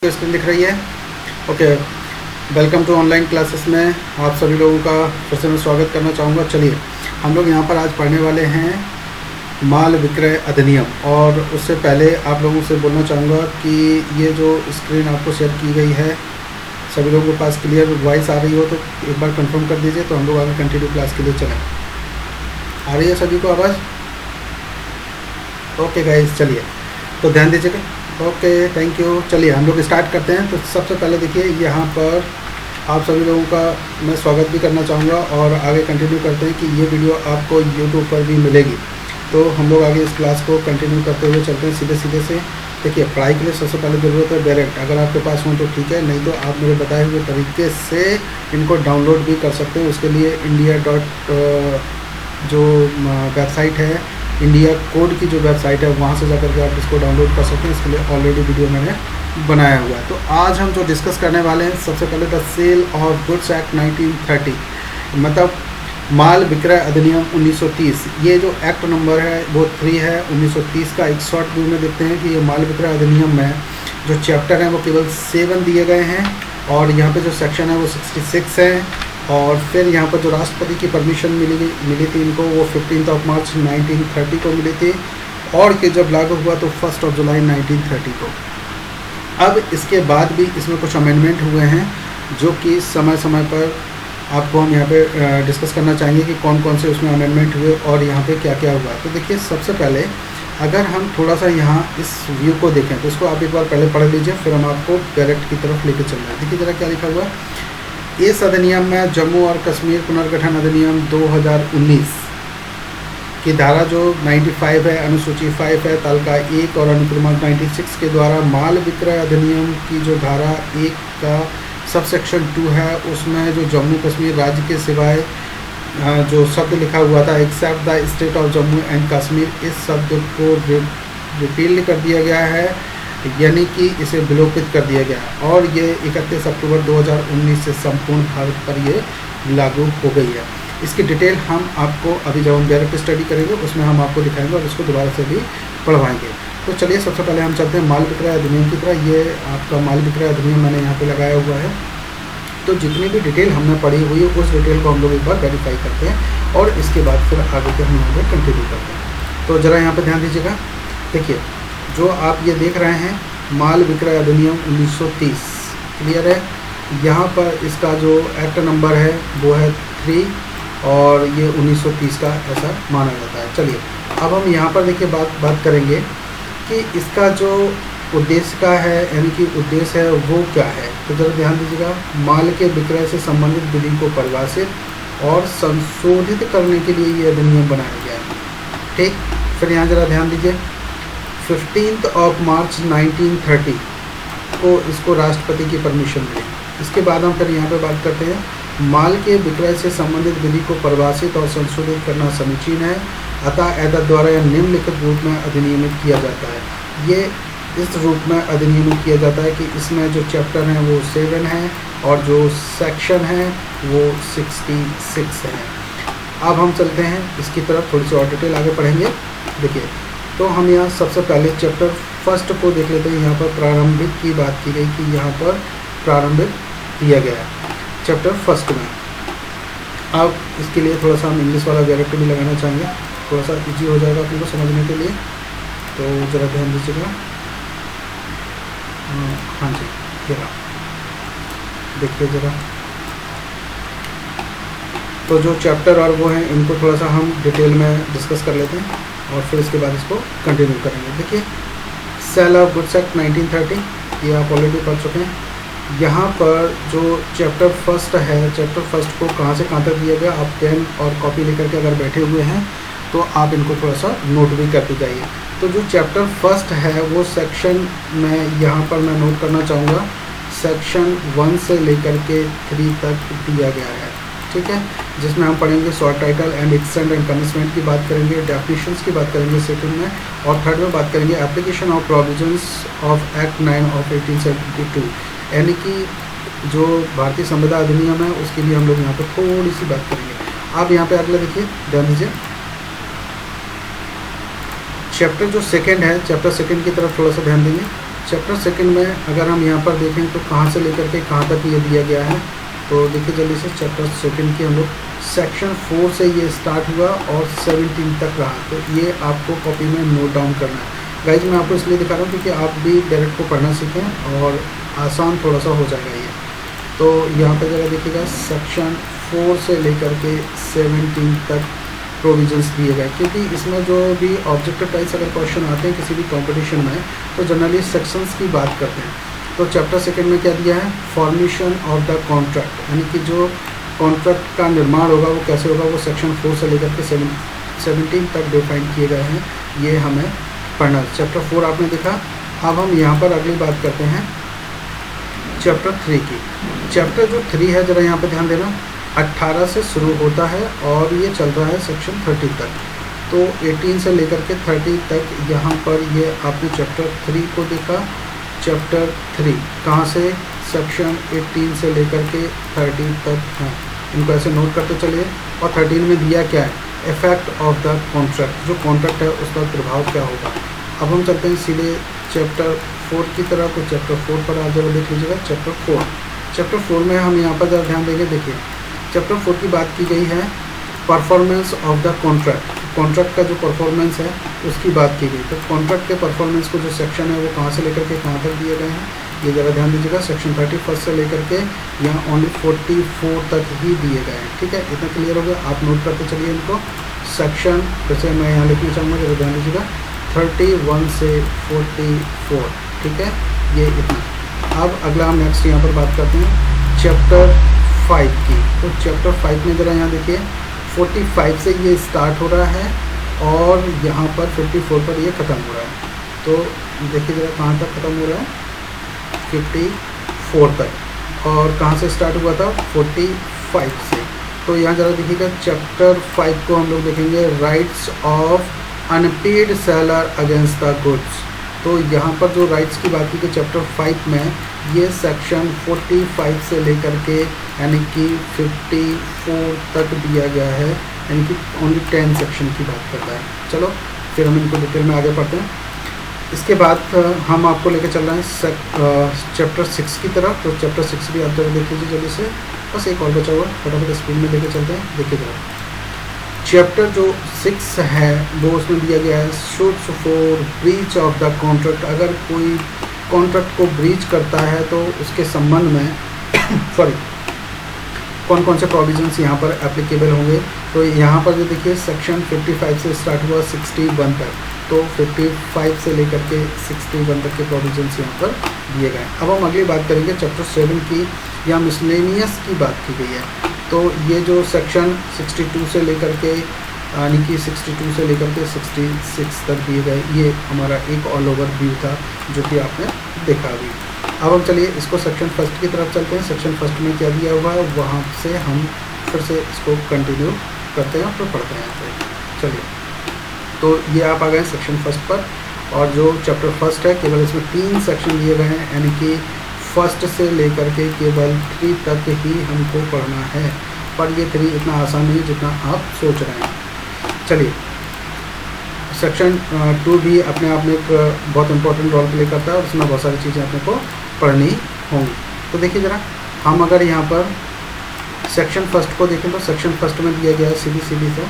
Screen दिख रही है। Okay, welcome to online classes में आप सभी लोगों का फिर से मैं स्वागत करना चाहूँगा। चलिए हम लोग यहाँ पर आज पढ़ने वाले हैं माल विक्रय अधिनियम। और उससे पहले आप लोगों से बोलना चाहूँगा कि ये जो स्क्रीन आपको शेयर की गई है सभी लोगों के पास क्लियर वॉइस आ रही हो तो एक बार कंफर्म कर दीजिए, तो हम लोग आगे कंटिन्यू क्लास के लिए चलें। आ रही है सभी को आवाज़? ओके गाइस, चलिए तो ध्यान दीजिएगा। Okay, thank you. चलिए हम लोग स्टार्ट करते हैं। तो सबसे पहले देखिए यहाँ पर आप सभी लोगों का मैं स्वागत भी करना चाहूँगा और आगे कंटिन्यू करते हैं कि ये वीडियो आपको यूट्यूब पर भी मिलेगी। तो हम लोग आगे इस क्लास को कंटिन्यू करते हुए चलते हैं सीधे से। देखिए पढ़ाई के लिए सबसे पहले ज़रूरत है डायरेक्ट, अगर आपके पास हो तो ठीक है, नहीं तो आप मेरे बताए हुए तरीके से इनको डाउनलोड भी कर सकते हैं। उसके लिए इंडिया जो वेबसाइट है, इंडिया कोड की जो वेबसाइट है वहाँ से जाकर के आप इसको डाउनलोड कर सकते हैं। इसके लिए ऑलरेडी वीडियो मैंने बनाया हुआ है। तो आज हम जो डिस्कस करने वाले हैं सबसे पहले the sale of goods act 1930, मतलब माल विक्रय अधिनियम 1930। ये जो एक्ट नंबर है वो 3 है 1930 का। एक शॉर्ट व्यू में देखते हैं कि ये माल विक्रय अधिनियम में जो चैप्टर हैं वो केवल 7 दिए गए हैं और यहाँ पे जो सेक्शन है वो 66 है। और फिर यहाँ पर जो राष्ट्रपति की परमिशन मिली थी इनको वो 15 मार्च 1930 को मिली थी और कि जब लागू हुआ तो 1 जुलाई 1930 को। अब इसके बाद भी इसमें कुछ अमेंडमेंट हुए हैं जो कि समय समय पर आपको हम यहाँ पे डिस्कस करना चाहेंगे कि कौन कौन से उसमें अमेंडमेंट हुए और यहाँ पे क्या क्या हुआ। तो देखिए सबसे पहले अगर हम थोड़ा सा यहाँ इस व्यू को देखें तो इसको आप एक बार पहले पढ़ लीजिए, फिर हम आपको डायरेक्ट की तरफ लेके चल रहे हैं। देखिए ज़रा क्या लिखा हुआ है। इस अधिनियम में जम्मू और कश्मीर पुनर्गठन अधिनियम 2019 की धारा जो 95 है, अनुसूची 5 है, तालिका 1 और अनुक्रमांक 96 के द्वारा माल विक्रय अधिनियम की जो धारा 1 का सबसेक्शन 2 है उसमें जो जम्मू कश्मीर राज्य के सिवाय जो शब्द लिखा हुआ था except the state of Jammu and Kashmir, इस शब्द को रिपील कर दिया गया है, यानी कि इसे विलोपित कर दिया गया और ये 31 अक्टूबर 2019 से संपूर्ण भारत पर ये लागू हो गई है। इसकी डिटेल हम आपको अभी जब हम डायरेक्ट स्टडी करेंगे उसमें हम आपको दिखाएंगे और इसको दोबारा से भी पढ़वाएंगे। तो चलिए सबसे पहले हम चलते हैं माल विक्रय अधिनियम की तरह। ये आपका माल विक्रय अधिनियम मैंने यहाँ पे लगाया हुआ है। तो जितनी भी डिटेल हमने पढ़ी हुई है उस डिटेल को हम लोग एक बार वेरीफाई करते हैं और इसके बाद फिर आगे के हम यहाँ पर कंटिन्यू करते हैं। तो ज़रा यहाँ पर ध्यान दीजिएगा। देखिए जो आप ये देख रहे हैं माल विक्रय अधिनियम 1930 क्लियर है। यहाँ पर इसका जो एक्ट नंबर है वो है 3 और ये 1930 का ऐसा माना जाता है। चलिए अब हम यहाँ पर देखिए बात करेंगे कि इसका जो उद्देश्य का है, यानी कि उद्देश्य है वो क्या है। तो जरा ध्यान दीजिएगा। माल के विक्रय से संबंधित विधि को परिभाषित और संशोधित करने के लिए ये अधिनियम बनाया गया है। ठीक, फिर यहाँ जरा ध्यान दीजिए। 15 मार्च 1930 को इसको राष्ट्रपति की परमिशन मिली। इसके बाद हम फिर यहाँ पे बात करते हैं माल के विक्रय से संबंधित विधि को परिभाषित और संशोधित करना समीचीन है, अतः एतद द्वारा यह निम्नलिखित रूप में अधिनियमित किया जाता है। ये इस रूप में अधिनियमित किया जाता है कि इसमें जो चैप्टर हैं वो 7 हैं और जो सेक्शन है वो 66 है। अब हम चलते हैं इसकी तरफ, थोड़ी सी और डिटेल आगे पढ़ेंगे। देखिए तो हम यहाँ सबसे पहले चैप्टर 1 को देख लेते हैं। यहाँ पर प्रारंभिक की बात की गई कि यहाँ पर प्रारंभिक दिया गया है चैप्टर 1 में। अब इसके लिए थोड़ा सा हम इंग्लिश वाला डायरेक्ट भी लगाना चाहेंगे, थोड़ा सा इजी हो जाएगा आपको समझने के लिए। तो ज़रा ध्यान दीजिएगा। हाँ जी, जरा देखिए ज़रा। तो जो चैप्टर और वो हैं इनको थोड़ा सा हम डिटेल में डिस्कस कर लेते हैं और फिर इसके बाद इसको कंटिन्यू करेंगे। देखिए सेल ऑफ गुड्स एक्ट 1930 ये आप ऑलरेडी पढ़ चुके हैं। यहाँ पर जो चैप्टर 1 है, चैप्टर 1 को कहाँ से कहाँ तक दिया गया, आप पेन और कॉपी लेकर के अगर बैठे हुए हैं तो आप इनको थोड़ा सा नोट भी करते जाइए। तो जो चैप्टर 1 है वो सेक्शन में यहाँ पर मैं नोट करना चाहूँगा सेक्शन 1 से लेकर के 3 तक दिया गया है। ठीक है, जिसमें हम पढ़ेंगे short title and extend and punishment की बात करेंगे, डेफिनेशंस की बात करेंगे सेकंड में, और थर्ड में बात करेंगे application of provisions of act 9 of 1872, यानी कि जो भारतीय संविदा अधिनियम है उसके लिए हम लोग यहाँ पर थोड़ी सी बात करेंगे। आप यहाँ पे अगला देखिए, ध्यान दीजिए। चैप्टर जो 2 है, चैप्टर 2 की तरफ थोड़ा सा ध्यान देंगे। चैप्टर सेकंड में अगर हम यहाँ पर देखें तो कहाँ से लेकर के कहाँ तक ये दिया गया है, तो देखिए जल्दी से चैप्टर सेकंड की हम लोग सेक्शन 4 से ये स्टार्ट हुआ और 17 तक रहा। तो ये आपको कॉपी में नोट डाउन करना है। गाइज मैं आपको इसलिए दिखा रहा हूँ क्योंकि आप भी डायरेक्ट को पढ़ना सीखें और आसान थोड़ा सा हो जाएगा ये। तो यहाँ पर ज़रा देखिएगा सेक्शन 4 से लेकर के 17 तक प्रोविजंस दिए गए, क्योंकि इसमें जो भी ऑब्जेक्टिव टाइप्स अगर क्वेश्चन आते हैं किसी भी कंपटीशन में तो जनरली सेक्शंस की बात करते हैं। तो चैप्टर सेकंड में क्या दिया है, फॉर्मेशन ऑफ द कॉन्ट्रैक्ट, यानी कि जो कॉन्ट्रैक्ट का निर्माण होगा वो कैसे होगा, वो सेक्शन 4 से लेकर के 17 तक डिफाइन किए गए हैं। ये हमें पढ़ना। चैप्टर 4 आपने देखा। अब हम यहाँ पर अगली बात करते हैं चैप्टर 3 की। चैप्टर जो 3 है, ज़रा यहाँ पर ध्यान देना, 18 से शुरू होता है और ये चल रहा है सेक्शन 30 तक। तो 18 से लेकर के 30 तक यहाँ पर ये आपने चैप्टर 3 को देखा। चैप्टर 3 कहाँ से, सेक्शन 18 से लेकर के 30 तक हैं, इनको ऐसे नोट करते चलिए। और 13 में दिया क्या है, इफेक्ट ऑफ द कॉन्ट्रैक्ट, जो कॉन्ट्रैक्ट है उसका प्रभाव क्या होगा। अब हम चलते हैं सीधे चैप्टर 4 की तरफ। तो चैप्टर 4 पर आप जरा देख लीजिएगा। चैप्टर 4 में हम यहाँ पर जरा ध्यान देंगे। देखिए चैप्टर 4 की बात की गई है performance of the contract, contract का जो परफॉर्मेंस है उसकी बात की गई। तो कॉन्ट्रैक्ट के परफॉर्मेंस को जो सेक्शन है वो कहाँ से लेकर के कहाँ तक दिए गए हैं, ये ज़रा ध्यान दीजिएगा। सेक्शन 31 से लेकर के यहाँ ओनली 44 तक ही दिए गए हैं। ठीक है, इतना क्लियर हो गया। आप नोट करते चलिए इनको। सेक्शन जैसे मैं यहाँ लिखना चाहूँगा, जरा ध्यान दीजिएगा, 31 से 44। ठीक है, ये इतना। अब अगला हम नेक्स्ट यहाँ पर बात करते हैं चैप्टर 5 की। तो चैप्टर 5 में ज़रा यहाँ देखिए 45 से ये स्टार्ट हो रहा है और यहाँ पर 54 पर ये ख़त्म हो रहा है। तो देखिए ज़रा कहाँ तक ख़त्म हो रहा है, 54 तक। और कहाँ से स्टार्ट हुआ था, 45 से। तो यहाँ ज़रा देखिएगा चैप्टर 5 को हम लोग देखेंगे, rights of unpaired seller against the goods. तो यहाँ पर जो राइट्स की बात की गई चैप्टर 5 में, ये सेक्शन 45 से लेकर के यानी कि 54 तक दिया गया है, यानी कि ओनली 10 सेक्शन की बात करता है। चलो फिर हम इनको डिटेल में आगे पढ़ते हैं। इसके बाद हम आपको लेकर चल रहे हैं चैप्टर 6 की तरफ। तो चैप्टर 6 भी आप जरा देख लीजिए जल्दी से, बस एक और बचा हुआ, फटाफट स्पीड में लेकर चलते हैं। देखिए जरा चैप्टर जो 6 है वो उसमें दिया गया है suits for breach of the contract. अगर कोई कॉन्ट्रैक्ट को ब्रीच करता है तो उसके संबंध में सॉरी कौन कौन से प्रोविजंस यहाँ पर एप्लीकेबल होंगे। तो यहाँ पर जो देखिए सेक्शन 55 से स्टार्ट हुआ 61 तक। तो 55 से लेकर के 61 तक के प्रोविजंस यहाँ पर दिए गए। अब हम अगली बात करेंगे चैप्टर 7 की, या मिसलेनियस की बात की गई है। तो ये जो सेक्शन 62 से लेकर के यानी कि 62 से लेकर के 66 तक दिए गए, ये हमारा एक ऑल ओवर व्यू था जो कि आपने देखा अभी। अब हम चलिए इसको सेक्शन फर्स्ट की तरफ चलते हैं। सेक्शन फर्स्ट में क्या दिया हुआ है वहाँ से हम फिर से इसको कंटिन्यू करते हैं और फिर पढ़ते हैं। तो चलिए, तो ये आप आ गए सेक्शन फर्स्ट पर। और जो चैप्टर फर्स्ट है केवल इसमें 3 सेक्शन दिए गए हैं, यानी कि फर्स्ट से लेकर के केवल 3 तक ही हमको पढ़ना है। पर ये 3 इतना आसान नहीं है जितना आप सोच रहे हैं। चलिए, सेक्शन 2 भी अपने आप में एक बहुत इंपॉर्टेंट रोल प्ले करता है और उसमें बहुत सारी चीज़ें अपने को पढ़नी होंगी। तो देखिए ज़रा, हम अगर यहाँ पर सेक्शन फर्स्ट को देखें तो सेक्शन फर्स्ट में दिया गया है सीधी से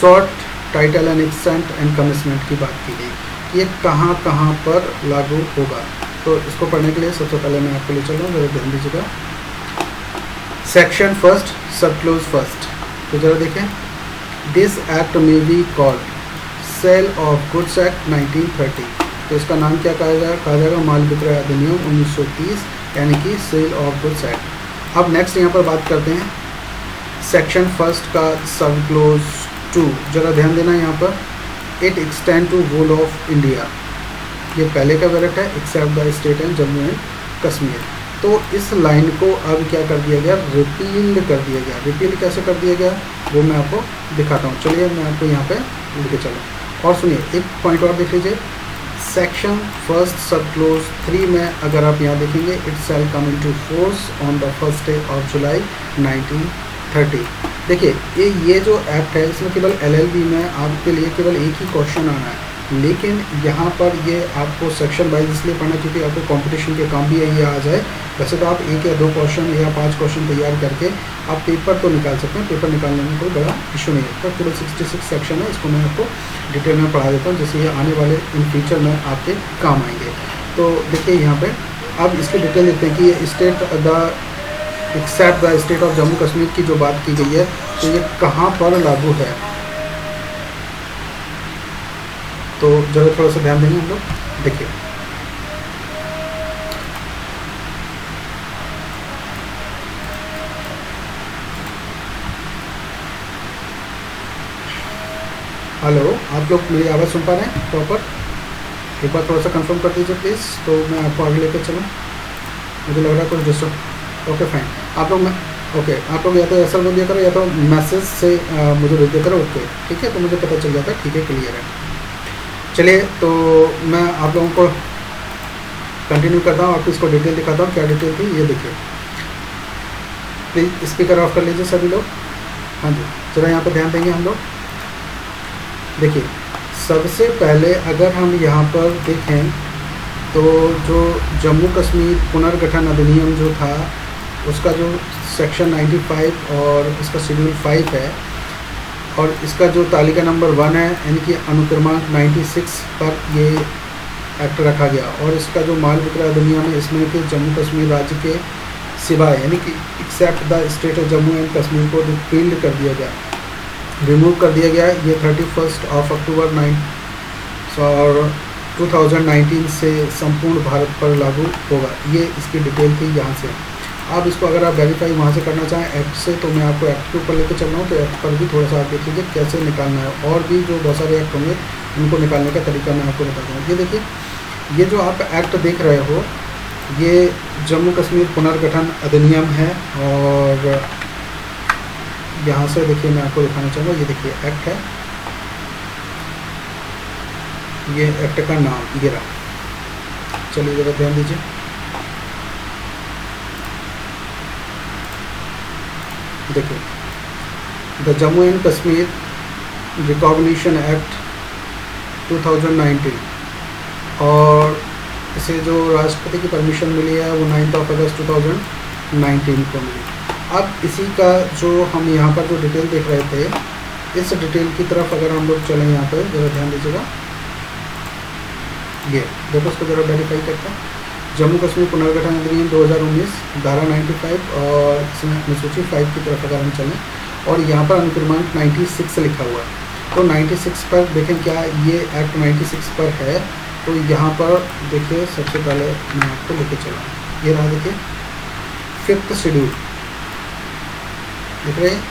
short title and accent and commitment की बात की गई। ये कहाँ कहाँ पर लागू होगा। तो इसको पढ़ने के लिए सबसे पहले मैं आपको ले चल रहा हूँ, ज़रा ध्यान दीजिएगा। Section first, sub clause first. तो ज़रा देखें, दिस एक्ट में be called sale of goods act 1930। तो इसका नाम क्या कहा जाएगा माल विक्रय अधिनियम 1930, यानी कि सेल ऑफ गुड्स एक्ट। अब नेक्स्ट यहाँ पर बात करते हैं सेक्शन फर्स्ट का सब क्लोज 2। ज़रा ध्यान देना यहाँ पर, it extend to whole of India. ये पहले का वेरेट है, except the state and Jammu and Kashmir. तो इस लाइन को अब क्या कर दिया गया, रिपील कर दिया गया। रिपील कैसे कर दिया गया वो मैं आपको दिखाता हूँ। चलिए मैं आपको यहाँ पे लेके चलूँ। और सुनिए, एक पॉइंट और देख लीजिए, सेक्शन फर्स्ट सब क्लोज 3 में अगर आप यहाँ देखेंगे, it shall come into force on the first day of July 1930। देखिए ये जो एक्ट है इसमें केवल LLB में आपके लिए केवल एक ही क्वेश्चन आना है। लेकिन यहाँ पर ये आपको सेक्शन वाइज इसलिए पढ़ना क्योंकि आपको कंपटीशन के काम भी ये आ जाए। वैसे तो आप 1 या 2 क्वेश्चन या 5 क्वेश्चन तैयार करके आप पेपर तो निकाल सकते हैं, पेपर निकालने में कोई बड़ा इशू नहीं है। तो केवल 66 सेक्शन है, इसको मैं आपको डिटेल में पढ़ा देता हूँ, जैसे ये आने वाले इन फ्यूचर में आपके काम आएंगे। तो देखिए यहाँ पे अब इसकी डिटेल देखते हैं कि ये state the except the state of Jammu Kashmir की जो बात की गई है तो ये कहाँ पर लागू है। तो जरा थोड़ा सा ध्यान देंगे हम लोग। देखिए हेलो, आप लोग मेरी आवाज़ सुन पा रहे हैं प्रॉपर? एक बार थोड़ा सा कंफर्म कर दीजिए प्लीज़, तो मैं आपको आगे लेकर चलूँ। मुझे लग रहा है कुछ डिस्टर्ब। ओके फाइन, आप लोग ओके आप लोग या तो ऐसा बोल दिया करो या तो मैसेज से मुझे भेज दिया करो। ओके ठीक है, तो मुझे पता चल जाता है। ठीक है, क्लियर है। चलिए तो मैं आप लोगों को कंटिन्यू करता हूँ, आपको इसको डिटेल दिखाता हूँ। क्या डिटेल थी ये देखिए, प्लीज़ स्पीकर ऑफ कर लीजिए सभी लोग। हाँ जी, जरा यहाँ पर ध्यान देंगे हम लोग। देखिए सबसे पहले अगर हम यहाँ पर देखें तो जो जम्मू कश्मीर पुनर्गठन अधिनियम जो था उसका जो सेक्शन 95 और इसका शेड्यूल 5 है और इसका जो तालिका नंबर 1 है यानी कि अनुक्रमांक 96 पर ये एक्ट रखा गया। और इसका जो माल विक्रय अधिनियम है इसमें कि जम्मू कश्मीर राज्य के सिवाय यानी कि except the state of Jammu and Kashmir को रिपील्ड कर दिया गया, रिमूव कर दिया गया। ये 31 अक्टूबर 2019 से संपूर्ण भारत पर लागू होगा। ये इसकी डिटेल थी यहाँ से। आप इसको अगर आप वेरीफाई वहाँ से करना चाहें एक्ट से, तो मैं आपको एक्ट के ऊपर लेकर चल रहा हूँ, तो एक्ट पर भी थोड़ा सा आप देख लीजिए कैसे निकालना है। और भी जो बहुत सारे एक्ट होंगे उनको निकालने का तरीका मैं आपको बताता हूँ। ये देखिए, ये जो आप एक्ट देख रहे हो ये जम्मू कश्मीर पुनर्गठन अधिनियम है। और यहाँ से देखिए मैं आपको दिखाना चाहूँगा, ये देखिए एक्ट है, ये एक्ट का नाम ये रहा। चलिए ज़रा ध्यान दीजिए। देखिए the Jammu and Kashmir recognition act 2019, और इसे जो राष्ट्रपति की परमिशन मिली है वो 9 अगस्त 2019 को मिली। अब इसी का जो हम यहाँ पर जो डिटेल देख रहे थे, इस डिटेल की तरफ अगर हम लोग चलें यहाँ पर ज़रा ध्यान दीजिएगा। ये देखो इसको ज़रा वेरीफाई करते हैं। जम्मू कश्मीर पुनर्गठन अधिनियम 2019 धारा 95 और इसमें अनुसूची 5 की तरफ अगर हम चलें और यहाँ पर अनुक्रमांक 96 लिखा हुआ है, तो 96 पर देखें क्या ये एक्ट 96 पर है। तो यहाँ पर देखिए सबसे पहले मैं आपको लेके चला, ये रहा देखिए 5th शेड्यूल देख रहे हैं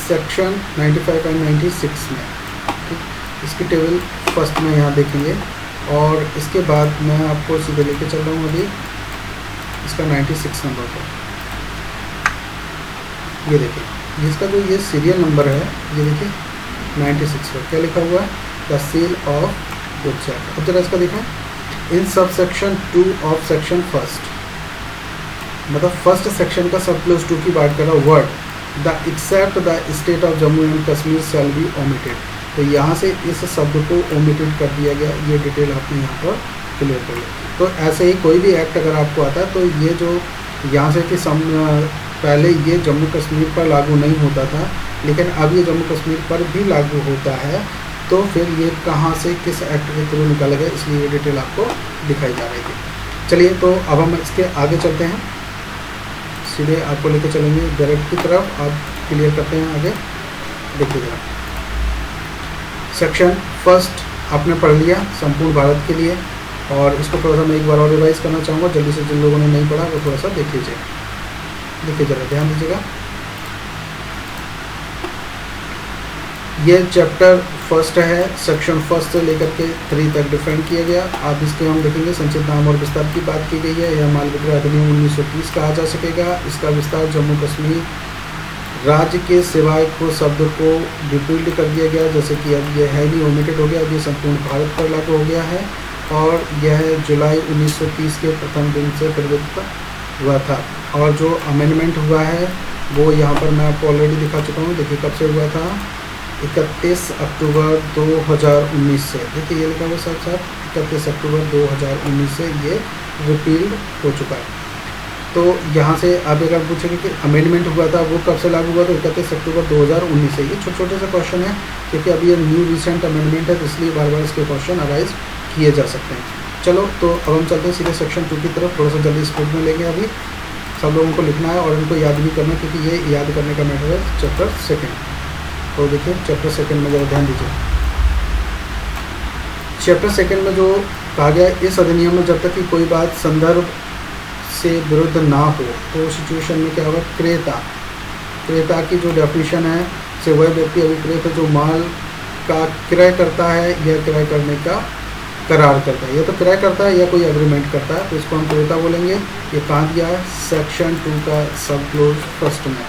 सेक्शन 95 एंड 96 में। ठीक, इसकी टेबल फर्स्ट में यहाँ देखेंगे और इसके बाद मैं आपको सीधे लेके चल रहा हूँ अभी इसका 96 नंबर पर। ये देखिए जिसका जो ये सीरियल नंबर है ये देखिए 96 पर क्या लिखा हुआ है, the seal of good chapter. अब जरा इसका देखें, in sub section 2 of section first, मतलब फर्स्ट सेक्शन का सब क्लोज 2 की बात कर रहा हूँ, word the except the state of Jammu and Kashmir shall be omitted. तो यहाँ से इस शब्द को ओमिटेड कर दिया गया। ये डिटेल आपने यहाँ पर क्लियर कर लिया। तो ऐसे ही कोई भी एक्ट अगर आपको आता है तो ये जो यहाँ से कि पहले ये जम्मू कश्मीर पर लागू नहीं होता था, लेकिन अब ये जम्मू कश्मीर पर भी लागू होता है, तो फिर ये कहाँ से किस एक्ट के थ्रू निकाला गया, इसलिए ये डिटेल आपको दिखाई जा रही थी। चलिए तो अब हम इसके आगे चलते हैं, सीधे आपको लेकर चलेंगे डायरेक्ट की तरफ। आप क्लियर करते हैं आगे। देखिए जरा सेक्शन फर्स्ट आपने पढ़ लिया संपूर्ण भारत के लिए, और इसको थोड़ा सा मैं एक बार और रिवाइज करना चाहूँगा जल्दी से, जिन लोगों ने नहीं पढ़ा वो थोड़ा सा देख लीजिए। देखिए जरा ध्यान दीजिएगा, ये चैप्टर फर्स्ट है, सेक्शन फर्स्ट से लेकर के 3 तक डिफाइन किया गया। आप इसके हम देखेंगे संक्षिप्त नाम और विस्तार की बात की गई है। यह माल विक्रय अधिनियम 1930 कहा जा सकेगा। इसका विस्तार जम्मू कश्मीर राज्य के सिवाय को शब्द को रिपील्ड कर दिया गया, जैसे कि अब यह है नहीं ओमिटेड हो गया, अब ये संपूर्ण भारत पर लागू हो गया है। और यह जुलाई 1930 के प्रथम दिन से प्रवृत्त हुआ था। और जो अमेंडमेंट हुआ है वो यहाँ पर मैं आपको ऑलरेडी दिखा चुका हूँ। देखिए कब से हुआ था, 31 अक्टूबर 2019 से, देखिए ये लिखा हुआ साथ साथ 31 अक्टूबर 2019 से ये रिपील्ड हो चुका है। तो यहाँ से आप अगर पूछेंगे कि अमेंडमेंट हुआ था वो कब से लागू हुआ, तो 31 अक्टूबर 2019 से। ये छोटे छोटे से क्वेश्चन है क्योंकि अभी ये न्यू रिसेंट अमेंडमेंट है, तो इसलिए बार बार इसके क्वेश्चन अराइज किए जा सकते हैं। चलो तो अब हम चलते हैं सीधे सेक्शन 2 की तरफ, थोड़ा सा जल्दी स्पीड में लेंगे। अभी सब लोगों को लिखना है और इनको याद भी करना है क्योंकि ये याद करने का मैटर है चैप्टर 2। तो देखिए चैप्टर 2 में ज़रा ध्यान दीजिए। चैप्टर 2 में जो कहा गया, इस अधिनियम में जब तक कि कोई बात संदर्भ से विरुद्ध ना हो तो सिचुएशन में क्या होगा, क्रेता की जो डेफिनेशन है से वह व्यक्ति अभिप्रेत है जो माल का क्रय करता है या क्रय करने का करार करता है, या तो क्रय करता है या कोई एग्रीमेंट करता है, तो इसको हम क्रेता बोलेंगे। ये कहाँ दिया है, सेक्शन 2 का सब क्लोज फर्स्ट में।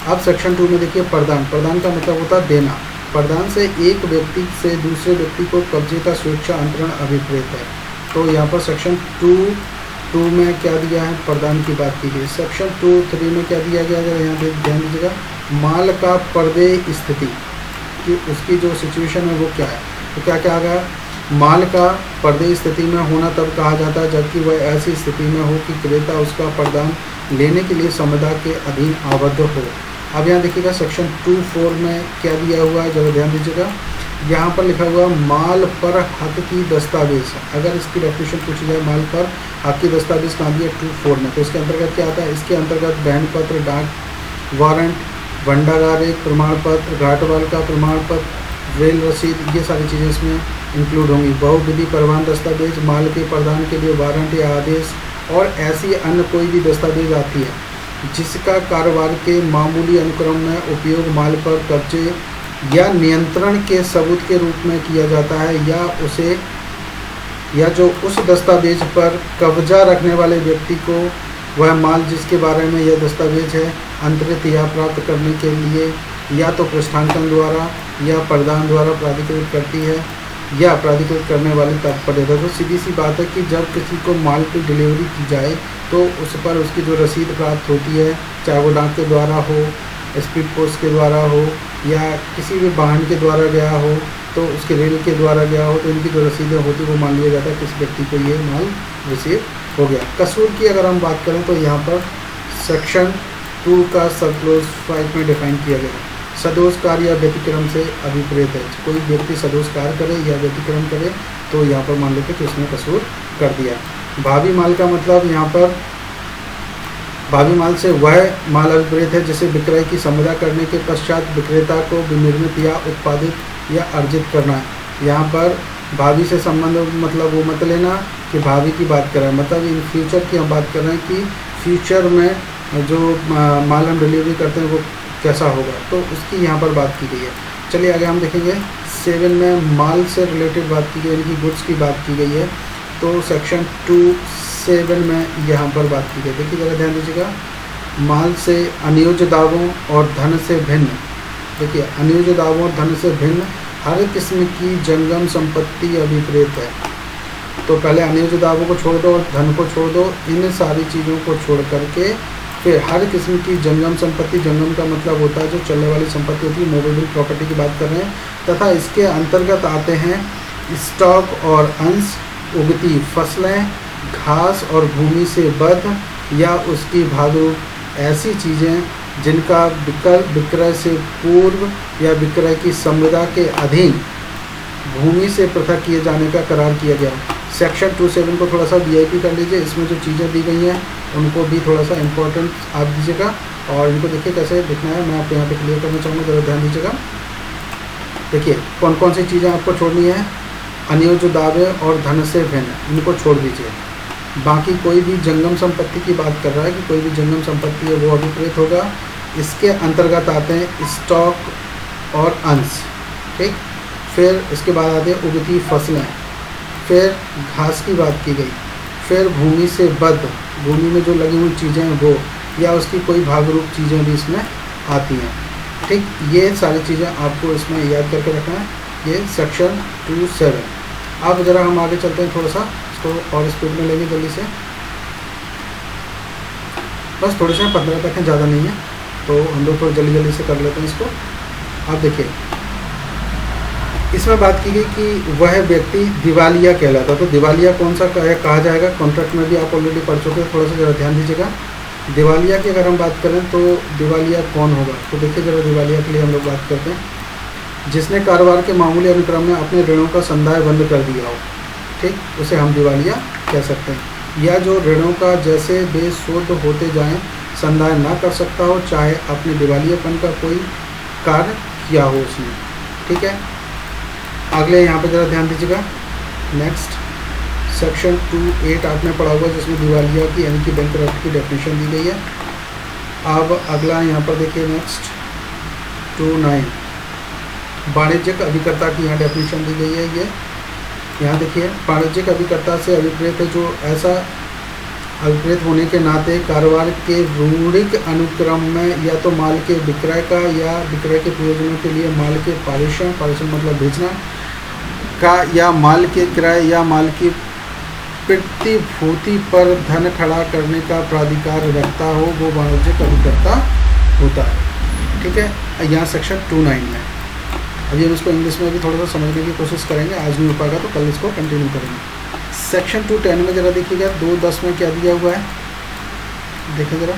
अब सेक्शन 2 में देखिए प्रदान का मतलब होता है देना। प्रदान से एक व्यक्ति से दूसरे व्यक्ति को कब्जे का स्वेच्छा अंतरण अभिप्रेत है। तो यहाँ पर सेक्शन 2 में क्या दिया है, प्रदान की बात की गई। सेक्शन 2(3) में क्या दिया गया है, यहाँ ध्यान दीजिएगा, माल का पर्दे स्थिति कि उसकी जो सिचुएशन है वो क्या है। तो क्या क्या आ गया, माल का पर्दे स्थिति में होना तब कहा जाता है जबकि वह ऐसी स्थिति में हो कि क्रेता उसका प्रदान लेने के लिए संविदा के अधीन आबद्ध हो। अब यहाँ देखिएगा सेक्शन 2(4) में क्या दिया हुआ है, जरा ध्यान दीजिएगा। यहाँ पर लिखा हुआ माल पर हक की दस्तावेज। अगर इसकी डेफिनेशन पूछी जाए, माल पर हक की दस्तावेज कहाँ दिया, 2(4) में, तो इसके अंतर्गत क्या आता है, इसके अंतर्गत बहन पत्र, डाक वारंट, भंडागार एक प्रमाण पत्र, घाटवाल का प्रमाण पत्र, रेल रसीद, ये सारी चीज़ें इसमें इंक्लूड होंगी। बहुविधि परिवहन दस्तावेज, माल के प्रदान के लिए वारंट या आदेश और ऐसी अन्य कोई भी दस्तावेज आती है जिसका कारोबार के मामूली अनुक्रम में उपयोग माल पर कब्जे या नियंत्रण के सबूत के रूप में किया जाता है, या जो उस दस्तावेज पर कब्जा रखने वाले व्यक्ति को वह माल जिसके बारे में यह दस्तावेज है अंतरित या प्राप्त करने के लिए या तो पृष्ठांकन द्वारा या प्रदान द्वारा प्राधिकृत करती है या प्राधिकृत करने वाली तात्पर्य। तो सीधी सी बात है कि जब किसी को माल की डिलीवरी की जाए तो उस पर उसकी जो रसीद प्राप्त होती है, चाहे वो डाक के द्वारा हो, स्पीड पोस्ट के द्वारा हो या किसी भी वाहन के द्वारा गया हो, तो उसके रेल के द्वारा गया हो, तो इनकी जो रसीदें होती है वो मान लिया जाता है कि इस व्यक्ति को ये माल रिसीव हो गया। कसूर की अगर हम बात करें तो यहाँ पर सेक्शन 2 का सब क्लोज 5 में डिफाइन किया गया। सदोष कार्य या व्यतिक्रम से अभिप्रेत है, कोई व्यक्ति सदोष कार्य करे या व्यतिक्रम करे तो यहाँ पर मान लेते कि उसने कसूर कर दिया। भावी माल का मतलब यहाँ पर भावी माल से वह माल अभिप्रेत है जिसे विक्रय की संविदा करने के पश्चात विक्रेता को विनिर्मित या उत्पादित या अर्जित करना है। यहाँ पर भावी से संबंध मतलब वो मत लेना कि भावी की बात कर रहे हैं, मतलब इन फ्यूचर की हम बात कर रहे हैं कि फ्यूचर में जो माल हम डिलीवरी करते हैं वो कैसा होगा, तो उसकी यहाँ पर बात की गई है। चलिए आगे हम देखेंगे 7 में माल से रिलेटेड बात की गई, यानी कि गुड्स की बात की गई है। तो सेक्शन 2(7) में यहाँ पर बात की गई। देखिए ज़रा ध्यान दीजिएगा, माल से अनियोज्य दावों और धन से भिन्न, देखिए अनियोज्य दावों और धन से भिन्न हर किस्म की जंगम संपत्ति अभिप्रेत है। तो पहले अनियोज्य दावों को छोड़ दो और धन को छोड़ दो, इन सारी चीज़ों को छोड़ करके फिर हर किस्म की जंगम संपत्ति, जंगम का मतलब होता है जो चलने वाली संपत्ति होती है, मूवेबल प्रॉपर्टी की बात कर रहे हैं, तथा इसके अंतर्गत आते हैं स्टॉक और अंश, उगती फसलें, घास और भूमि से बद्ध या उसकी भागरूप ऐसी चीज़ें जिनका विक्रय से पूर्व या विक्रय की संविदा के अधीन भूमि से पृथक किए जाने का करार किया गया। सेक्शन 2(7) को थोड़ा सा VIP कर लीजिए, इसमें जो चीज़ें दी गई हैं उनको भी थोड़ा सा इम्पोर्टेंट आप दीजिएगा और इनको देखिए कैसे लिखना है, मैं आपको यहाँ पे क्लियर करना चाहूँगा, ज़रा ध्यान दीजिएगा। देखिए कौन कौन सी चीज़ें आपको छोड़नी है, अनियोज्य दावे और धन से भिन्न, इनको छोड़ दीजिए। बाकी कोई भी जंगम संपत्ति की बात कर रहा है कि कोई भी जंगम संपत्ति है वो अभिप्रेत होगा। इसके अंतर्गत आते हैं स्टॉक और अंश, ठीक। फिर इसके बाद आते हैं उगती फसलें, फिर घास की बात की गई, फिर भूमि से बद्ध, भूमि में जो लगी हुई चीज़ें हैं वो, या उसकी कोई भागरूप चीज़ें भी इसमें आती हैं, ठीक। ये सारी चीज़ें आपको इसमें याद करके रखना है, ये सेक्शन 2(7). अब ज़रा हम आगे चलते हैं, थोड़ा सा इसको और स्पीड में लेंगे जल्दी से, बस थोड़े से 15 तक हैं, ज़्यादा नहीं है, तो हम लोग थोड़ा जल्दी जल्दी से कर लेते हैं इसको। अब देखिए इसमें बात की गई कि वह व्यक्ति दिवालिया कहलाता है। तो दिवालिया कौन सा कहा जाएगा, कॉन्ट्रैक्ट में भी आप ऑलरेडी पढ़ चुके हैं, थोड़ा सा ज़रा ध्यान दीजिएगा। दिवालिया की अगर हम बात करें तो दिवालिया कौन होगा, तो देखिए ज़रा दिवालिया के लिए हम लोग बात करते हैं, जिसने कारोबार के मामूली अनुक्रम में अपने ऋणों का संदाय बंद कर दिया हो, ठीक, उसे हम दिवालिया कह सकते हैं। या जो ऋणों का जैसे बेसुध होते जाएं संदाय ना कर सकता हो, चाहे अपने दिवालियापन का कोई कार्य किया हो उसने, ठीक है। अगले यहाँ पे ज़रा ध्यान दीजिएगा। नेक्स्ट सेक्शन 2(8) आपने पढ़ा होगा, जिसमें दिवालिया की यानी कि बैंकरप्ट की डेफिनेशन दी गई है। अब अगला यहाँ पर देखिए नेक्स्ट 2(9) वाणिज्यिक अभिकर्ता की यहाँ डेफिनेशन दी गई है। ये यहाँ देखिए, वाणिज्यिक अभिकर्ता से अभिप्रेत है जो ऐसा अभिप्रेत होने के नाते कारोबार के रूढ़िक अनुक्रम में या तो माल के विक्रय का या विक्रय के प्रयोजनों के लिए माल के पारेषण मतलब भेजना का या माल के क्रय या माल की प्रतिभूति पर धन खड़ा करने का प्राधिकार रखता हो, वो वाणिज्यिक अभिकर्ता होता है, ठीक है। यहाँ सेक्शन 2(9) में अभी हम इसको इंग्लिश में भी थोड़ा सा समझने की कोशिश करेंगे, आज नहीं हो पाएगा तो कल इसको कंटिन्यू करेंगे। सेक्शन 2(10) में ज़रा देखिएगा, 2(10) में क्या दिया हुआ है, देखिए ज़रा।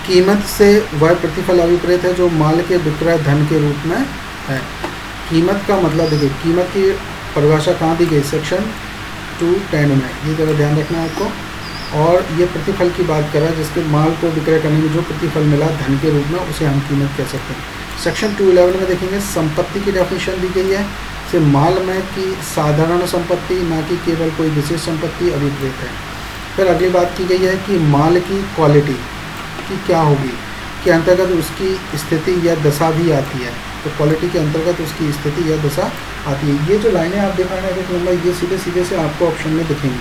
कीमत से वह प्रतिफल अभिप्रेत है जो माल के विक्रय धन के रूप में है। कीमत का मतलब देखिए, कीमत की परिभाषा कहाँ दी गई, सेक्शन 2(10) में, ये ज़रा ध्यान रखना है आपको। और ये प्रतिफल की बात कर रहा है, जिसके माल को विक्रय करने में जो प्रतिफल मिला धन के रूप में, उसे हम कीमत कह सकते हैं। सेक्शन 2(11) में देखेंगे संपत्ति की डेफिनेशन दी गई है, से माल में की साधारण संपत्ति, ना कि केवल कोई विशेष संपत्ति अभिप्रेत है। फिर अगली बात की गई है कि माल की क्वालिटी की क्या होगी, के अंतर्गत उसकी स्थिति या दशा भी आती है। तो क्वालिटी के अंतर्गत उसकी स्थिति या दशा आती है। ये जो लाइनें आप देख रहे हैं, ये सीधे सीधे से आपको ऑप्शन में दिखेंगी।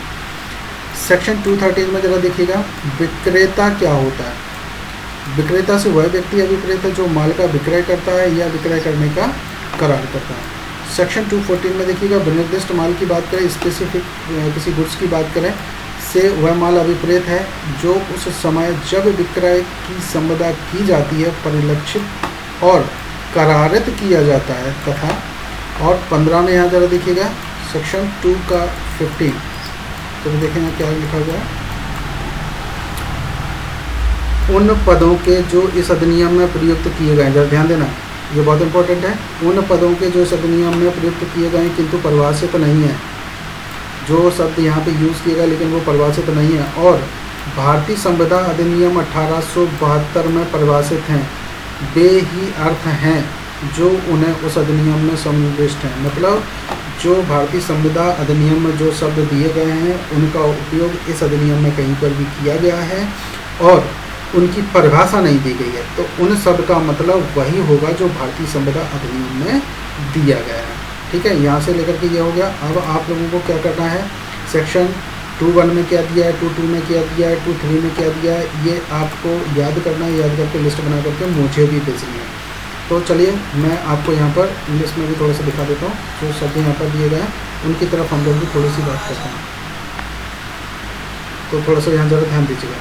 सेक्शन 2(13) में ज़रा देखिएगा, विक्रेता क्या होता है। विक्रेता से वह व्यक्ति अभिप्रेत है जो माल का विक्रय करता है या विक्रय करने का करार करता है। सेक्शन 2(14) में देखिएगा, विनिर्दिष्ट माल की बात करें, स्पेसिफिक किसी गुड्स की बात करें, से वह माल अभिप्रेत है जो उस समय जब विक्रय की संविदा की जाती है परिलक्षित और करारित किया जाता है तथा। और 15 में यहाँ ज़रा देखिएगा, सेक्शन 2(15) तो देखेंगे क्या लिखा हुआ है, उन पदों के जो इस अधिनियम में प्रयुक्त किए गए, जरा ध्यान देना, ये बहुत इंपॉर्टेंट है। उन पदों के जो इस अधिनियम में प्रयुक्त किए गए किंतु परिभाषित नहीं है, जो शब्द यहाँ पे यूज़ किए गए लेकिन वो परिभाषित नहीं है, और भारतीय संविदा अधिनियम 1872 में परिभाषित हैं, वे ही अर्थ हैं जो उन्हें उस अधिनियम में समाविष्ट हैं। मतलब जो भारतीय संविदा अधिनियम में जो शब्द दिए गए हैं उनका उपयोग इस अधिनियम में कहीं पर भी किया गया है और उनकी परिभाषा नहीं दी गई है, तो उन शब्द का मतलब वही होगा जो भारतीय संविदा अधिनियम में दिया गया है, ठीक है। यहाँ से लेकर के ये हो गया। अब आप लोगों को क्या करना है, सेक्शन 2(1) में क्या दिया है, 2(2) में क्या दिया है, 2(3) में क्या दिया है, ये आपको याद करना है। याद करके लिस्ट बना करके मुझे भी भेजनी है। तो चलिए मैं आपको यहाँ पर इंग्लिश में भी थोड़ा सा दिखा देता हूँ, जो शब्द यहाँ पर दिए गए हैं उनकी तरफ हम लोग भी थोड़ी सी बात करते हैं। तो थोड़ा सा यहाँ ज़रा ध्यान दीजिएगा।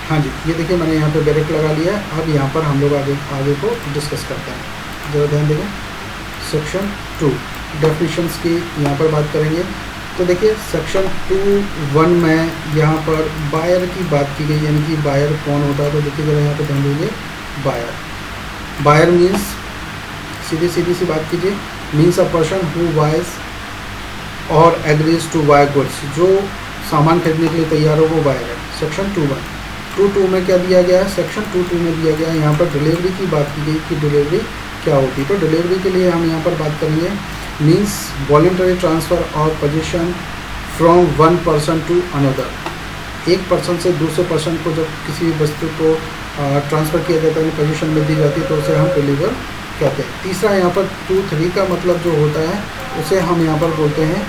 हाँ जी, ये देखिए मैंने यहाँ पे ब्रेक लगा लिया है। अब यहाँ पर हम लोग आगे को डिस्कस करते हैं, ज़रा ध्यान देंगे। सेक्शन 2 डेफिनेशंस की यहाँ पर बात करेंगे। तो देखिए सेक्शन 2(1) में यहाँ पर बायर की बात की गई, यानी कि बायर कौन होता है। तो देखिए ज़रा यहाँ पे ध्यान दीजिए, बायर मीन्स सीधी सी बात कीजिए, मीन्स अ पर्सन हु बायस और एग्रीज टू बाय गुड्स, जो सामान खरीदने के लिए तैयार हो वो बायर है। सेक्शन 2(1). 2(2) में क्या दिया गया है, सेक्शन 2(2) में दिया गया है यहाँ पर डिलीवरी की बात की गई कि डिलीवरी क्या होती है। तो डिलीवरी के लिए हम यहाँ पर बात करेंगे, मीन्स वॉलंटरी ट्रांसफ़र और possession from one person to another. एक पर्सन से दूसरे पर्सन को जब किसी वस्तु को ट्रांसफ़र किया जाता है, पोजीशन में दी जाती है, तो उसे हम डिलीवर कहते हैं। तीसरा यहाँ पर 2(3) का मतलब जो होता है उसे हम यहाँ पर बोलते हैं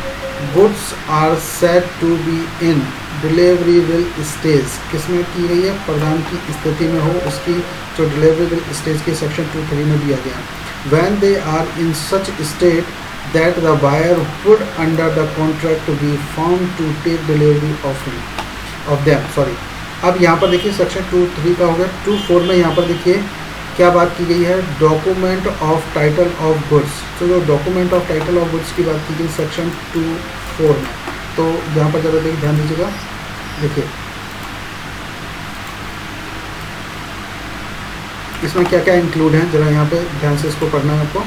goods are said to be in deliverable stage. किसमें की गई है, प्रदान की स्थिति में हो, उसकी जो डिलीवरेबल स्टेज के सेक्शन 2(3) में दिया गया। When they are in such state that the buyer would under the contract be found to take delivery of them. अब यहाँ पर देखिए सेक्शन 2.3 का हो गया। 2.4 में यहाँ पर देखिए क्या बात की गई है, document of title of goods. तो जो document of title of goods की बात की गई सेक्शन 2.4 में, तो यहाँ पर ज़रा देखिए ध्यान दीजिएगा। देखिए इसमें क्या क्या इंक्लूड है, ज़रा यहाँ पे ध्यान से इसको पढ़ना है आपको।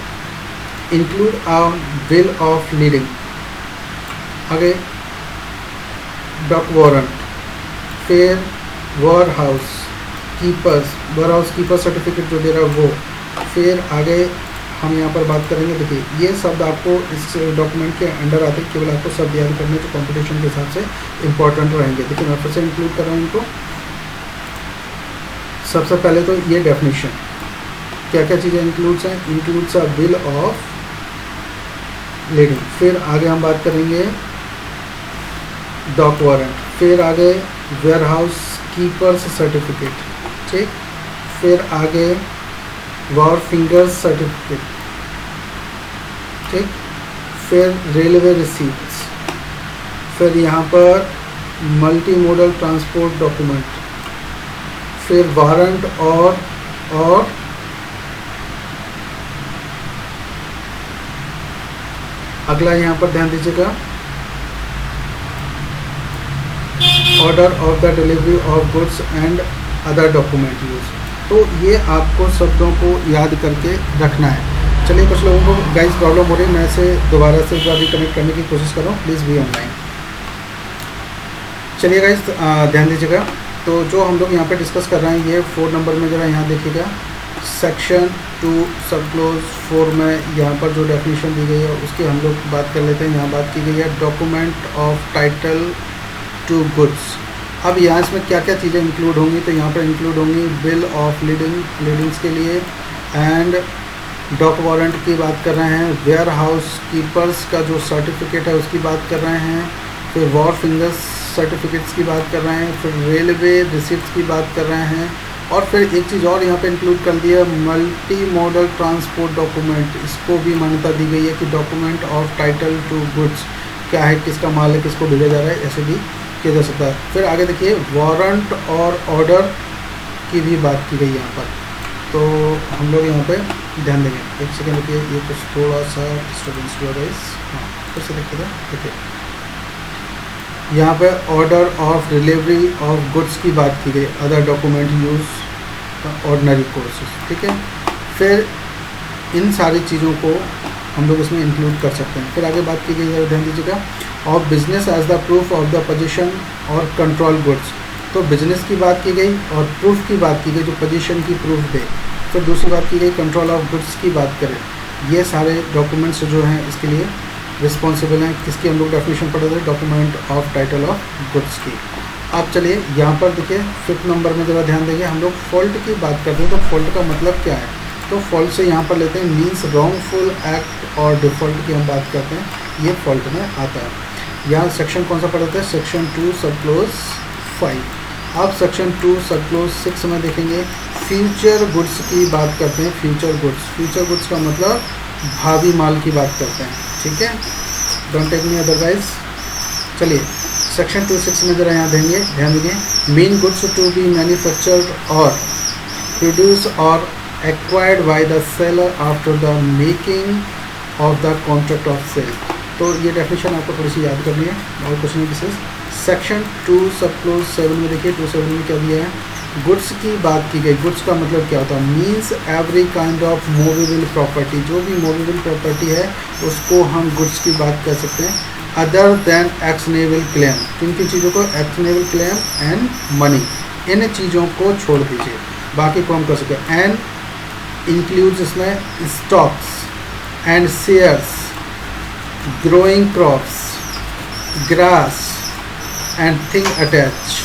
Include a bill of leading, आगे डॉक वारंट, फिर वेयर हाउस कीपर सर्टिफिकेट जो दे रहा है वो, फिर आगे हम यहाँ पर बात करेंगे। देखिए ये शब्द आपको इस डॉक्यूमेंट के अंडर आते हैं, केवल आपको शब्द याद करने जो कंपटीशन के हिसाब से इंपॉर्टेंट रहेंगे। देखिए मैं फिर से इंक्लूड कर रहा हूँ इनको। सबसे पहले तो ये डेफिनेशन, क्या क्या चीज़ें इंक्लूड्स हैं, includes a bill of leading, फिर आगे हम बात करेंगे डॉक वारंट, फिर आगे वेयर हाउस कीपर्स सर्टिफिकेट, ठीक, फिर आगे वॉर फिंगर्स सर्टिफिकेट, ठीक, फिर रेलवे रिसीप्ट्स, फिर यहाँ पर मल्टी मोडल ट्रांसपोर्ट डॉक्यूमेंट, फिर वारंट और अगला यहाँ पर ध्यान दीजिएगा, order of the delivery of goods and other document use. तो ये आपको शब्दों को याद करके रखना है। चलिए कुछ लोगों को गाइस प्रॉब्लम हो रही है, मैं इसे दोबारा से एक बार रिकनेक्ट करने की कोशिश कर रहा हूँ, प्लीज़ बी ऑनलाइन। चलिए गाइस ध्यान दीजिएगा। तो जो हम लोग यहाँ पे डिस्कस कर रहे हैं, ये 4 नंबर में ज़रा यहाँ देखिएगा, सेक्शन 2 सब क्लोज 4 में यहाँ पर जो डेफिनेशन दी गई है उसकी हम लोग बात कर लेते हैं। यहाँ बात की गई है document of title to goods. अब यहाँ इसमें क्या क्या चीज़ें इंक्लूड होंगी, तो यहाँ पर इंक्लूड होंगी बिल ऑफ लीडिंग्स के लिए, एंड डॉक वारंट की बात कर रहे हैं, वेयर हाउस कीपर्स का जो सर्टिफिकेट है उसकी बात कर रहे हैं, फिर वॉर फिंगर्स सर्टिफिकेट्स की बात कर रहे हैं, फिर रेलवे रिसिप्ट्स की बात कर रहे हैं, और फिर एक चीज़ और यहाँ पे इंक्लूड कर दिया मल्टी मॉडल ट्रांसपोर्ट डॉक्यूमेंट। इसको भी मान्यता दी गई है कि document of title to goods क्या है, किसका माल है, किसको भेजा जा रहा है, ऐसे भी किया जा सकता है। फिर आगे देखिए वारंट और ऑर्डर की भी बात की गई यहाँ पर, तो हम लोग यहाँ पे ध्यान देंगे। एक सेकेंड देखिए, ये कुछ थोड़ा सा डिस्टर्बेंस हुआ है, हाँ फिर से देखिएगा। देखिए यहाँ पे order of delivery of goods की बात की गई, other document use ordinary courses, ठीक है। फिर इन सारी चीज़ों को हम लोग इसमें इंक्लूड कर सकते हैं। फिर आगे बात की गई है, ध्यान दीजिएगा, of business as the proof of the possession और कंट्रोल गुड्स। तो बिजनेस की बात की गई और प्रूफ की बात की गई, जो पोजीशन की प्रूफ दे। फिर दूसरी बात की गई कंट्रोल ऑफ गुड्स की बात करें, ये सारे डॉक्यूमेंट्स जो हैं इसके लिए रिस्पॉन्सिबल हैं। किसकी हम लोग डेफिनेशन पढ़े थे, document of title of goods की। अब चलिए यहाँ पर देखिए 5th नंबर में ज़रा ध्यान देंगे, हम लोग फॉल्ट की बात करते हैं। तो फॉल्ट का मतलब क्या है, तो फॉल्ट से यहाँ पर लेते हैं मीन्स रॉन्गफुल एक्ट और डिफ़ॉल्ट की हम बात करते हैं, ये फॉल्ट में आता है। यहाँ सेक्शन कौन सा पढ़ते हैं, सेक्शन 2 सब क्लोज 5। अब सेक्शन 2 सब क्लोज 6 में देखेंगे फ्यूचर गुड्स की बात करते हैं। फ्यूचर गुड्स का मतलब भावी माल की बात करते हैं, ठीक है, डोंट टेक मी अदरवाइज। चलिए सेक्शन 2(6) में ज़रा यहाँ ध्यान देंगे, means goods to be manufactured और प्रोड्यूस और acquired by the seller after the making of the contract of sale. तो ये डेफिनेशन आपको थोड़ी सी याद करनी है और कुछ नहीं विशेष। सेक्शन 2 सब क्लोज 7 में देखिए, 2(7) में क्या दिया है, गुड्स की बात की गई। गुड्स का मतलब क्या होता है, means every kind of movable property, जो भी मूवेबल प्रॉपर्टी है उसको हम गुड्स की बात कर सकते हैं। अदर देन एक्शनेबल क्लेम, किन किन चीज़ों को, एक्शनेबल क्लेम एंड मनी, इन चीज़ों को छोड़ दीजिए, बाकी को हम कर सकते हैं। एंड इंक्लूड्स इसमें stocks and shares, growing crops, grass and thing attach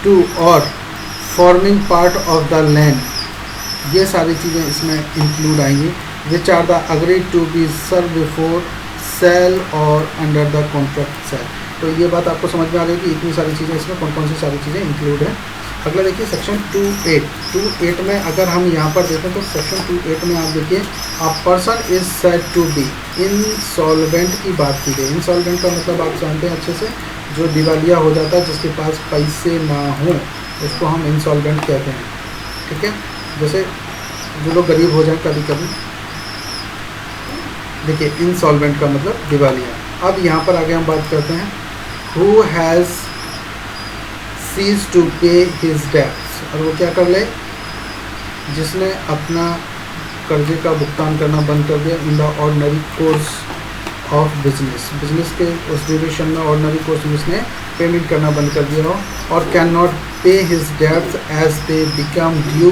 to और forming part of the land, ये सारी चीज़ें इसमें इंक्लूड आएंगी। Which are the agreed to be serve before sale और अंडर द कॉन्ट्रैक्ट सेल। तो ये बात आपको समझ में आ गई कि इतनी सारी चीज़ें इसमें कौन कौन सी सारी चीज़ें इंक्लूड हैं। अगला देखिए सेक्शन 2(8) में अगर हम यहाँ पर देखें तो सेक्शन 2(8) में आप देखिए a person is said to be insolvent की बात की गई। इंसॉल्वेंट का मतलब आप जानते हैं अच्छे से, जो दिवालिया हो जाता है, जिसके पास पैसे ना हो, उसको हम इंसॉल्वेंट कहते हैं। ठीक है, जैसे जो लोग गरीब हो जाए कभी कभी, देखिए इंसॉल्वेंट का मतलब दिवालिया। अब यहाँ पर आगे हम बात करते हैं हु हैज़ सीज टू पे हिज डेब्ट्स, और वो क्या कर ले, जिसने अपना कर्जे का भुगतान करना बंद कर दिया in the ordinary course of business के उस ड्यूरेशन में ऑर्डिनरी कोर्स में उसने पेमेंट करना बंद कर दिया हो, और can not pay his debts as they become due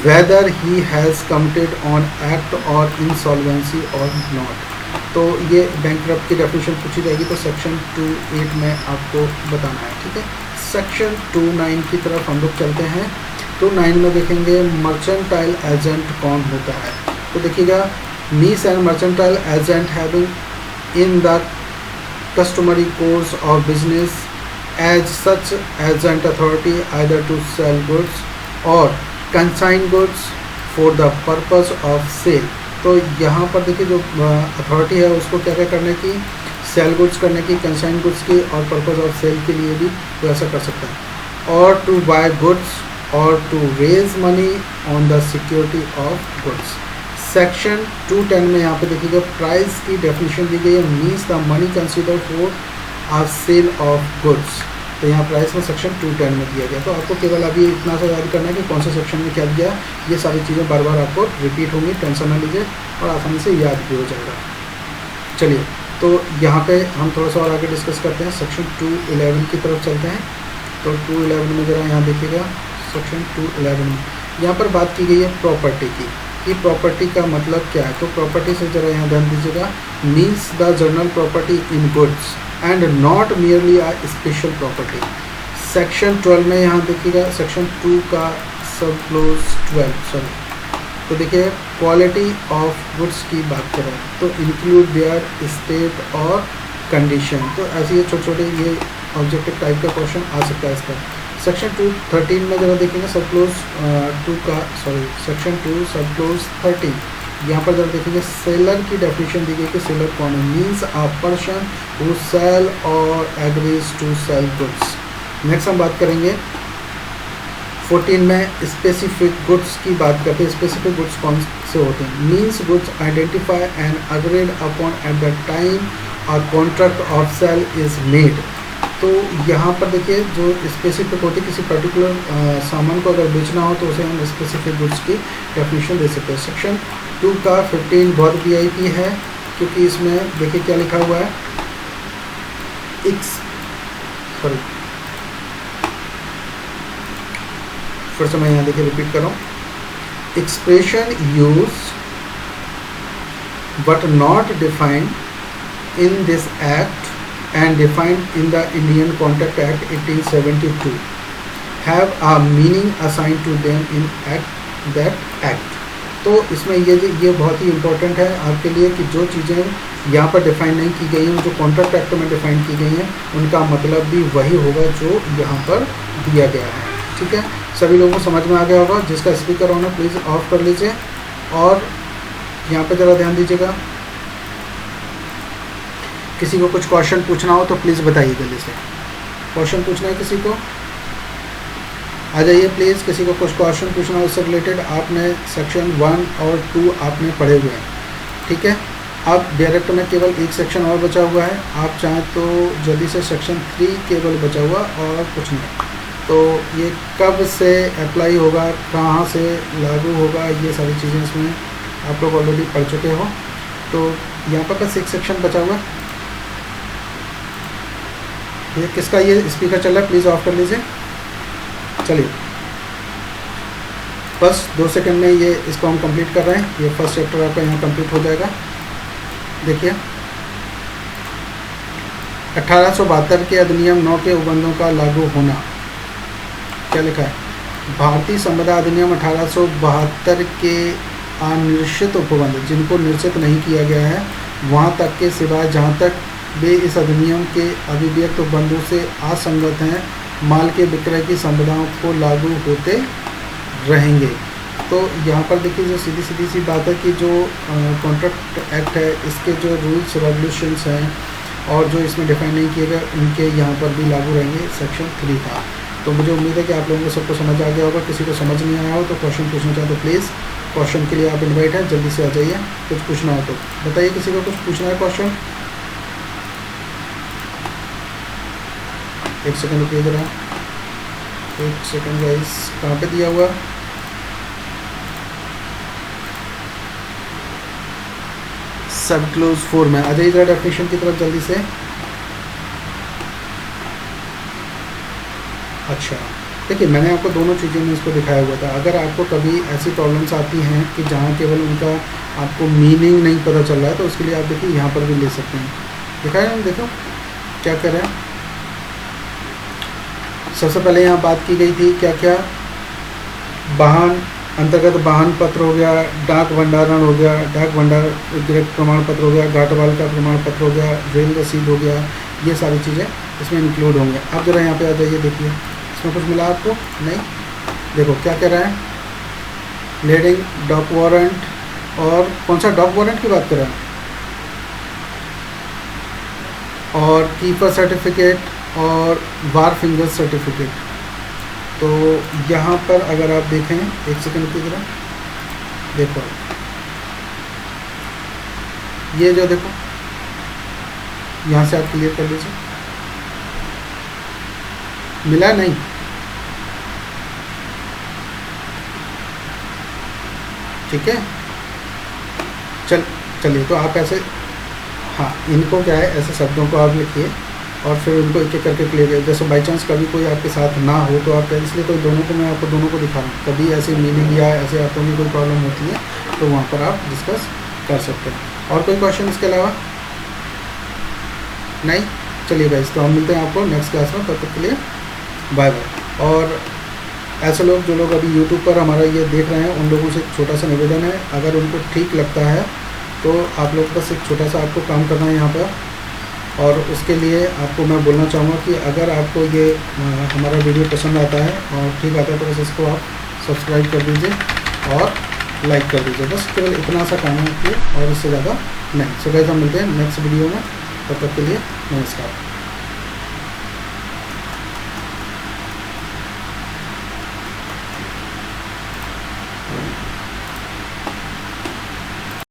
whether he has committed an act और इंसॉल्वेंसी और नॉट। तो ये बैंकरप्ट की डेफिनेशन पूछी जाएगी तो सेक्शन 2(8) में आपको बताना है। ठीक है, सेक्शन 2(9) की तरफ हम लोग चलते हैं। तो 9 में देखेंगे मर्चेंटाइल एजेंट कौन होता है। तो देखिएगा, मीस and mercantile agent having in the customary course of business as such agent authority either to sell goods or consign goods for the purpose of sale। तो यहाँ पर देखिए जो अथॉरिटी है उसको क्या क्या करने की, सेल गुड्स करने की, कंसाइन गुड्स की, और पर्पस ऑफ सेल के लिए भी वो ऐसा कर सकता है, और टू बाय गुड्स और to raise money on the security of goods. Section 2(10) में यहाँ पे देखिएगा प्राइस की डेफिनेशन दी गई है, means the money consider for a sale of goods. तो यहाँ प्राइस में सेक्शन 2(10) में दिया गया। तो आपको केवल अभी इतना सा याद करना है कि कौन से सेक्शन में क्या दिया, ये सारी चीज़ें बार बार आपको रिपीट होंगी, टेंशन ना लीजिए और आसानी से याद भी हो जाएगा। चलिए, तो यहाँ पे हम थोड़ा सा और आगे डिस्कस करते हैं, सेक्शन 2(11) की तरफ चलते हैं। तो 2(11) में ज़रा यहाँ देखिएगा, सेक्शन 2(11) में यहाँ पर बात की गई है प्रॉपर्टी की, कि प्रॉपर्टी का मतलब क्या है। तो प्रॉपर्टी से ज़रा यहाँ ध्यान दीजिएगा, means the general property in goods and not merely a special property. Section 12 में यहाँ देखिएगा, सेक्शन 2 का सब क्लोज 12 तो देखिए क्वालिटी ऑफ गुड्स की बात करें तो इंक्लूड देयर स्टेट और कंडीशन। तो ऐसे ये छोटे छोटे ये ऑब्जेक्टिव टाइप का क्वेश्चन आ सकता है इस पर। सेक्शन 2(13) में जरा देखेंगे, सब क्लोज 2 का सेक्शन 2 सब क्लोज 13, यहाँ पर जरा देखेंगे सेलर की डेफिनेशन दी गई कि सेलर कौन है, means a person who sell और agrees to sell goods. Next हम बात करेंगे 14 में स्पेसिफिक गुड्स की बात करते हैं। स्पेसिफिक गुड्स कौन से होते हैं, means goods identify and agreed upon at the time a contract of sale is made. तो यहाँ पर देखिए जो स्पेसिफिक होती है, किसी पर्टिकुलर सामान को अगर बेचना हो तो उसे हम स्पेसिफिक गुड्स की डेफिनेशन दे सकते हैं। सेक्शन 2 का 15 बहुत VIP है, क्योंकि इसमें देखिए क्या लिखा हुआ है, फिर से मैं यहाँ देखिए रिपीट कर रहा हूँ, expression use but not defined in this act and defined in the Indian Contract Act 1872 have a meaning assigned to them in that act। तो इसमें ये बहुत ही इम्पोर्टेंट है आपके लिए कि जो चीज़ें यहाँ पर डिफाइन नहीं की गई हैं, जो कॉन्ट्रैक्ट एक्ट में डिफाइन की गई हैं, उनका मतलब भी वही होगा जो यहाँ पर दिया गया है। ठीक है, सभी लोगों को समझ में आ गया होगा। जिसका स्पीकर ऑन है प्लीज़ ऑफ कर लीजिए, और यहाँ पर ज़रा ध्यान दीजिएगा। किसी को कुछ क्वेश्चन पूछना हो तो प्लीज़ बताइए जल्दी से। क्वेश्चन पूछना है किसी को, आ जाइए प्लीज़। किसी को कुछ क्वेश्चन पूछना हो उससे रिलेटेड, आपने सेक्शन 1 और 2 आपने पढ़े हुए हैं। ठीक है, अब डायरेक्ट में केवल एक सेक्शन और बचा हुआ है, आप चाहें तो जल्दी से सेक्शन 3 केवल बचा हुआ और कुछ नहीं। तो ये कब से अप्लाई होगा, कहाँ से लागू होगा, ये सारी चीज़ें इसमें आप लोग ऑलरेडी पढ़ चुके हो। तो यहाँ पर बस एक सेक्शन बचा हुआ है। ये किसका ये स्पीकर चल रहा है, प्लीज़ ऑफ कर लीजिए। चलिए, बस 2 सेकंड में ये इसको हम कंप्लीट कर रहे हैं। ये फर्स्ट चैप्टर आपका यहाँ कंप्लीट हो जाएगा। देखिए 1872 के अधिनियम 9 के उपबंधों का लागू होना, क्या लिखा है, भारतीय संविदा अधिनियम 1872 के अनिश्चित उपबंध, जिनको निश्चित नहीं किया गया है वहाँ तक के सिवाय जहाँ तक वे इस अधिनियम के अभिव्यक्त उपबंधों से असंगत हैं, माल के विक्रय की संविधाओं को लागू होते रहेंगे। तो यहाँ पर देखिए जो सीधी सी बात है कि जो कॉन्ट्रैक्ट एक्ट है, इसके जो रूल्स रेगुलेशंस हैं और जो इसमें डिफाइन नहीं किए गए उनके यहाँ पर भी लागू रहेंगे सेक्शन 3 का। तो मुझे उम्मीद है कि आप लोगों को सबको समझ आ गया होगा। किसी को समझ नहीं आया हो तो क्वेश्चन पूछना चाहे तो प्लीज़ क्वेश्चन के लिए आप इनवाइट हैं, जल्दी से आ जाइए। कुछ पूछना हो तो बताइए, किसी को कुछ पूछना है क्वेश्चन? एक सेकंड रुकिए जरा, एक सेकंड गाइस, कहाँ पे दिया हुआ? सब क्लोज 4 में आ जाइए जरा डेफिनेशन की तरफ जल्दी से। अच्छा देखिए, मैंने आपको दोनों चीज़ों में इसको दिखाया हुआ था। अगर आपको कभी ऐसी प्रॉब्लम्स आती हैं कि जहाँ केवल उनका आपको मीनिंग नहीं पता चल रहा है, तो उसके लिए आप देखिए यहाँ पर भी ले सकते हैं। दिखाया हम, देखो क्या कर रहे हैं। सबसे पहले यहाँ बात की गई थी क्या क्या, वाहन अंतर्गत वाहन पत्र हो गया, डाक भंडारण हो गया, डाक भंडार प्रमाण पत्र हो गया, घाटवाल का प्रमाण पत्र हो गया, रेल रसीद हो गया, ये सारी चीज़ें इसमें इंक्लूड होंगे। अब जरा यहाँ पे आ जाइए, देखिए इसमें कुछ मिला आपको? नहीं। देखो क्या कह रहा है, लीडिंग डॉक वारंट, और कौन सा डॉक वारंट की बात कर रहा है, और कीपर सर्टिफिकेट और वार फिंगर सर्टिफिकेट। तो यहाँ पर अगर आप देखें, एक सेकंड की तरह देखो, ये जो देखो यहाँ से आप क्लियर कर लीजिए, मिला नहीं? ठीक है, चलिए तो आप ऐसे, हाँ इनको क्या है, ऐसे शब्दों को आप लिखिए और फिर उनको एक एक करके क्लियर करिए। जैसे बाई चांस कभी कोई आपके साथ ना हो तो आप, इसलिए कोई दोनों को, मैं आपको दोनों को दिखा रहा हूँ। कभी ऐसे मीनिंग या ऐसे आपको भी कोई प्रॉब्लम होती है तो वहाँ पर आप डिस्कस कर सकते हैं। और कोई क्वेश्चन इसके अलावा? नहीं। चलिए गाइस, तो हम मिलते हैं आपको नेक्स्ट क्लास में, तब तक के लिए बाय बाय। और ऐसे लोग जो लोग अभी यूट्यूब पर हमारा ये देख रहे हैं, उन लोगों से एक छोटा सा निवेदन है, अगर उनको ठीक लगता है तो आप लोग बस एक छोटा सा आपको काम करना है यहाँ पर। और उसके लिए आपको मैं बोलना चाहूँगा कि अगर आपको ये हमारा वीडियो पसंद आता है और ठीक आता है तो बस इसको आप सब्सक्राइब कर दीजिए और लाइक कर दीजिए। बस केवल इतना सा काम है और इससे ज़्यादा नहीं। सो गाइस, हम मिलते हैं नेक्स्ट वीडियो में, तब तक के लिए नमस्कार।